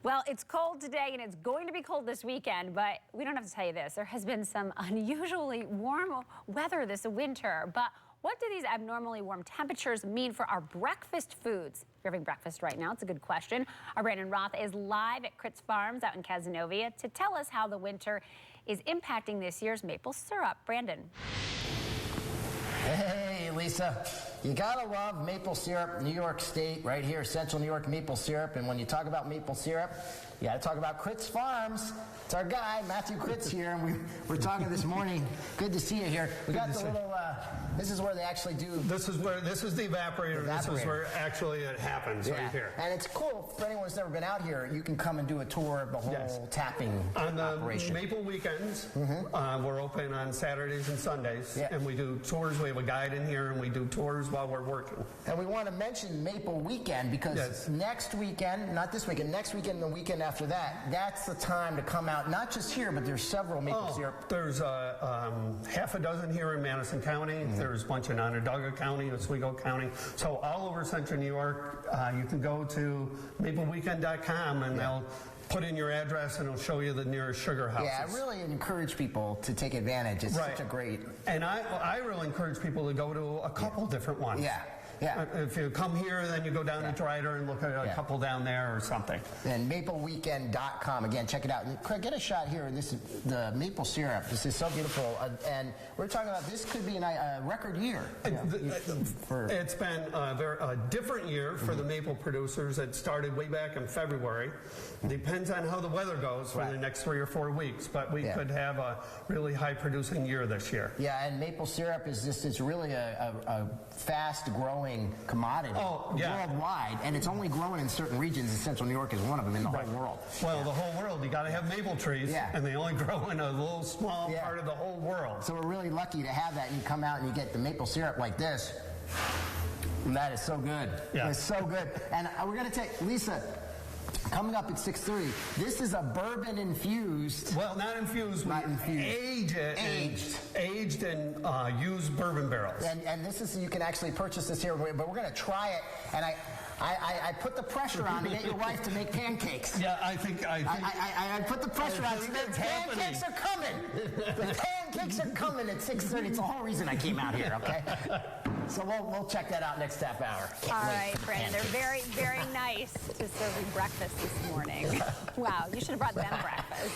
Well, it's cold today and it's going to be cold this weekend, but we don't have to tell you this. There has been some unusually warm weather this winter, but what do these abnormally warm temperatures mean for our breakfast foods? If you're having breakfast right now, it's a good question. Our Brandon Roth is live at Critz Farms out in Cazenovia to tell us how the winter is impacting this year's maple syrup. Brandon. Hey, Lisa. You gotta love maple syrup, New York State, right here, Central New York maple syrup. And when you talk about maple syrup, you gotta talk about Critz Farms. It's our guy, Matthew Critz here, and we're talking this morning. Good to see you here. We got the little, this is where they actually do. This is the evaporator. This is where actually it happens right here. And it's cool, for anyone who's never been out here, you can come and do a tour of the whole tapping operation. On the maple weekends, we're open on Saturdays and Sundays, and we do tours. We have a guide in here, and we do tours while we're working. And we want to mention Maple Weekend because next weekend, not this weekend, next weekend and the weekend after that, that's the time to come out, not just here, but there's several maple syrup. There's half a dozen here in Madison County. There's a bunch in Onondaga County, Oswego County. So all over Central New York, you can go to mapleweekend.com and they'll put in your address and it'll show you the nearest sugar houses. Yeah, I really encourage people to take advantage. It's such a great... And I really encourage people to go to a couple different ones. Yeah. If you come here, then you go down to Dryder and look at a couple down there or something. And mapleweekend.com. Again, check it out. And Craig, get a shot here. This is the maple syrup. This is so beautiful. And we're talking about this could be a record year. It's been a different year for the maple producers. It started way back in February. Depends on how the weather goes for the next 3 or 4 weeks. But we could have a really high producing year this year. Yeah, and maple syrup is just, it's really a fast growing commodity worldwide, and it's only growing in certain regions, and Central New York is one of them in the whole world. Well, the whole world, you got to have maple trees, and they only grow in a little small part of the whole world. So we're really lucky to have that, and you come out and you get the maple syrup like this. And that is so good. It's so good. And we're going to take, Lisa, coming up at 6:30, this is a bourbon infused. Well, not infused. Aged in used bourbon barrels. And this is, you can actually purchase this here, but we're going to try it. And I put the pressure on to get your wife to make pancakes. Yeah, I think I put the pressure on. The pancakes are coming. The pancakes are coming at 6:30. It's the whole reason I came out here. Okay. So we'll check that out next half hour. All right, Brandon. They're very, very nice to serve you breakfast this morning. Wow, you should have brought them breakfast.